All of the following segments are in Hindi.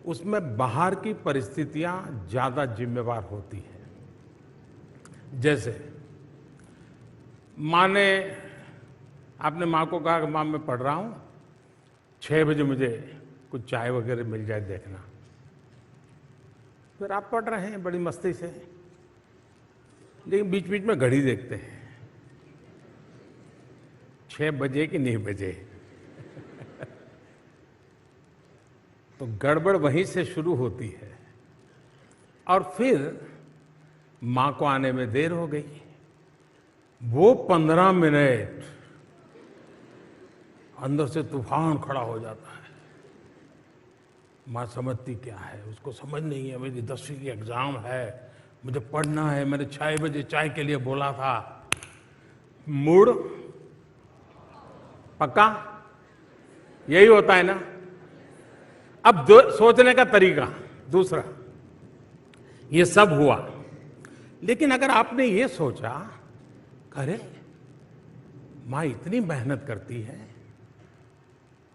उसमें बाहर की परिस्थितियां ज्यादा जिम्मेवार होती हैं। जैसे माँ ने, आपने माँ को कहा कि माँ मैं पढ़ रहा हूँ, 6 बजे मुझे कुछ चाय वगैरह मिल जाए देखना। फिर आप पढ़ रहे हैं बड़ी मस्ती से, लेकिन बीच बीच में घड़ी देखते हैं, 6 बजे कि नहीं बजे। तो गड़बड़ वहीं से शुरू होती है। और फिर मां को आने में देर हो गई। वो 15 मिनट अंदर से तूफान खड़ा हो जाता है। मां समझती क्या है, उसको समझ नहीं है, मेरी 10वीं की एग्जाम है, मुझे पढ़ना है, मैंने 6 बजे चाय के लिए बोला था। मूड पक्का यही होता है ना। अब सोचने का तरीका दूसरा, ये सब हुआ, लेकिन अगर आपने ये सोचा, अरे मां इतनी मेहनत करती है,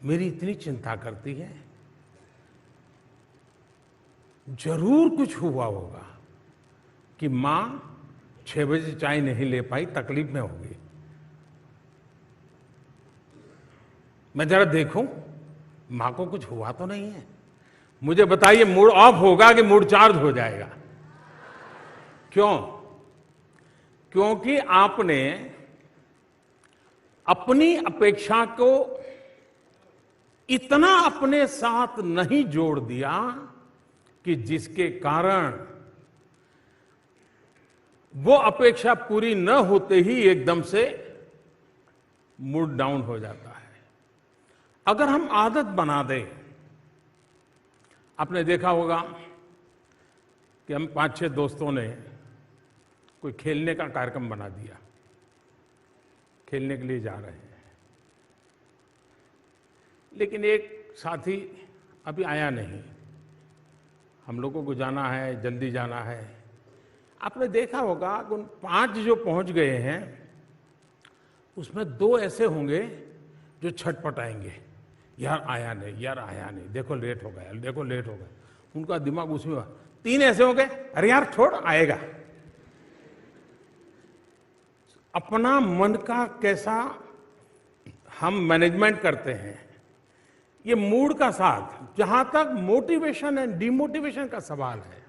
मेरी इतनी चिंता करती है, जरूर कुछ हुआ होगा कि मां 6 बजे चाय नहीं ले पाई, तकलीफ में होगी। मैं जरा देखूं मां को कुछ हुआ तो नहीं है। मुझे बताइए, मूड ऑफ होगा कि मूड चार्ज हो जाएगा? क्यों? क्योंकि आपने अपनी अपेक्षा को इतना अपने साथ नहीं जोड़ दिया कि जिसके कारण वो अपेक्षा पूरी न होते ही एकदम से मूड डाउन हो जाता है। अगर हम आदत बना दें, आपने देखा होगा कि हम 5-6 दोस्तों ने कोई खेलने का कार्यक्रम बना दिया, खेलने के लिए जा रहे हैं, लेकिन एक साथी अभी आया नहीं, हम लोगों को जाना है, जल्दी जाना है। आपने देखा होगा कि उन 5 जो पहुंच गए हैं उसमें 2 ऐसे होंगे जो छटपटाएंगे, यार आया नहीं, यार आया नहीं, देखो लेट हो गया, देखो लेट हो गया। उनका दिमाग उसमें। 3 ऐसे होंगे, अरे यार छोड़, आएगा। अपना मन का कैसा हम मैनेजमेंट करते हैं, ये मूड का साथ। जहां तक मोटिवेशन एंड डिमोटिवेशन का सवाल है,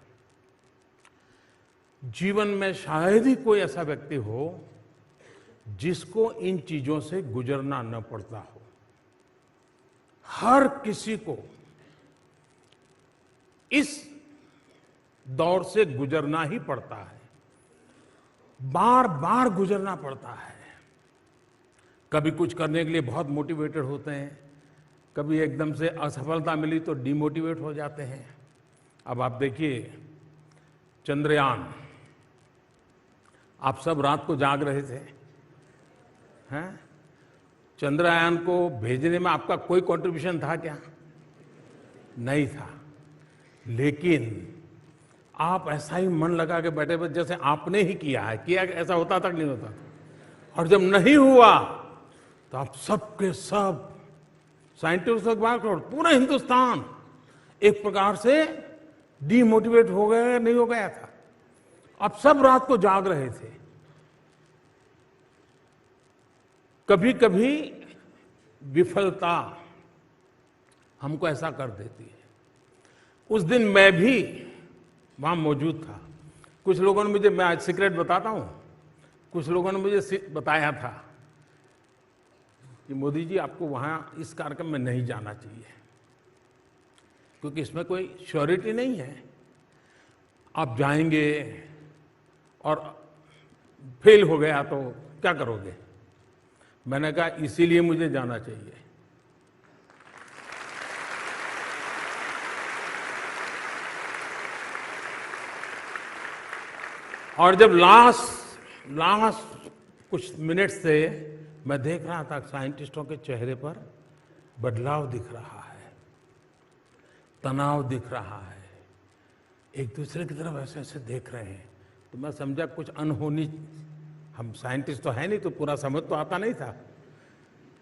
जीवन में शायद ही कोई ऐसा व्यक्ति हो जिसको इन चीजों से गुजरना न पड़ता हो। हर किसी को इस दौर से गुजरना ही पड़ता है, बार बार गुजरना पड़ता है। कभी कुछ करने के लिए बहुत मोटिवेटेड होते हैं, कभी एकदम से असफलता मिली तो डिमोटिवेट हो जाते हैं। अब आप देखिए चंद्रयान, आप सब रात को जाग रहे थे, हैं? चंद्रयान को भेजने में आपका कोई कंट्रीब्यूशन था क्या? नहीं था। लेकिन आप ऐसा ही मन लगा के बैठे बैठे जैसे आपने ही किया है, किया ऐसा होता तक नहीं होता। और जब नहीं हुआ तो आप सबके सब साइंटिस्ट के बाद पूरा हिंदुस्तान एक प्रकार से डीमोटिवेट हो गया, नहीं हो गया था। आप सब रात को जाग रहे थे। कभी कभी विफलता हमको ऐसा कर देती है। उस दिन मैं भी वहां मौजूद था। कुछ लोगों ने मुझे, मैं आज सीक्रेट बताता हूं, कुछ लोगों ने मुझे बताया था कि मोदी जी आपको वहां इस कार्यक्रम में नहीं जाना चाहिए, क्योंकि इसमें कोई श्योरिटी नहीं है, आप जाएंगे और फेल हो गया तो क्या करोगे। मैंने कहा इसीलिए मुझे जाना चाहिए। और जब लास्ट कुछ मिनट से मैं देख रहा था साइंटिस्टों के चेहरे पर बदलाव दिख रहा है, तनाव दिख रहा है, एक दूसरे की तरफ ऐसे ऐसे देख रहे हैं, तो मैं समझा कुछ अनहोनी, हम साइंटिस्ट तो है नहीं तो पूरा समझ तो आता नहीं था,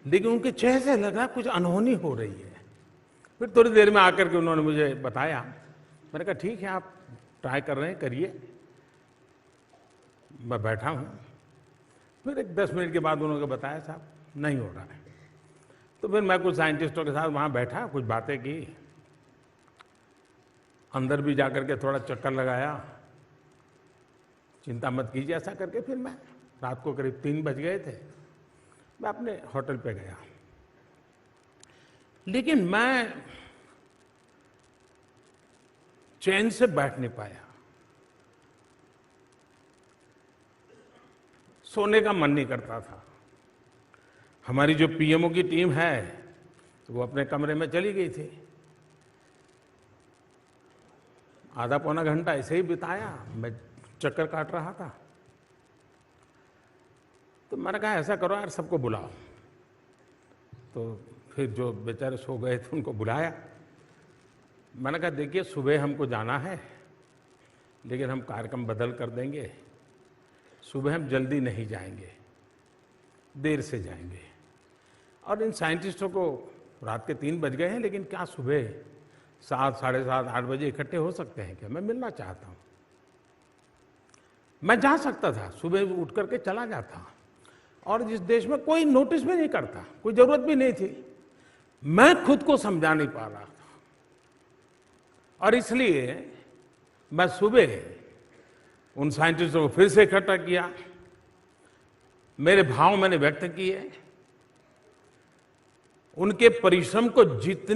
लेकिन उनके चेहरे से लगा कुछ अनहोनी हो रही है। फिर थोड़ी देर में आकर के उन्होंने मुझे बताया। मैंने कहा ठीक है, आप ट्राई कर रहे हैं, करिए, मैं बैठा हूँ। फिर एक 10 मिनट के बाद उन्होंने बताया साहब नहीं हो रहा है। तो फिर मैं कुछ साइंटिस्टों के साथ वहाँ बैठा, कुछ बातें की, अंदर भी जाकर के थोड़ा चक्कर लगाया, चिंता मत कीजिए ऐसा करके फिर मैं रात को करीब 3 बज गए थे, मैं अपने होटल पे गया। लेकिन मैं चैन से बैठ नहीं पाया, सोने का मन नहीं करता था। हमारी जो पीएमओ की टीम है तो वो अपने कमरे में चली गई थी। आधा पौना घंटा ऐसे ही बिताया, मैं चक्कर काट रहा था। तो मैंने कहा ऐसा करो यार, सबको बुलाओ। तो फिर जो बेचारे सो गए थे उनको बुलाया। मैंने कहा देखिए सुबह हमको जाना है, लेकिन हम कार्यक्रम बदल कर देंगे। सुबह हम जल्दी नहीं जाएंगे, देर से जाएंगे। और इन साइंटिस्टों को रात के 3 बज गए हैं, लेकिन क्या सुबह 7, साढ़े 7, 8 बजे इकट्ठे हो सकते हैं क्या? मैं मिलना चाहता हूँ। मैं जा सकता था, सुबह उठ करके चला जाता, और जिस देश में कोई नोटिस भी नहीं करता, कोई जरूरत भी नहीं थी। मैं खुद को समझा नहीं पा रहा था, और इसलिए मैं सुबह उन साइंटिस्टों को फिर से इकट्ठा किया, मेरे भाव मैंने व्यक्त किए, उनके परिश्रम को जितने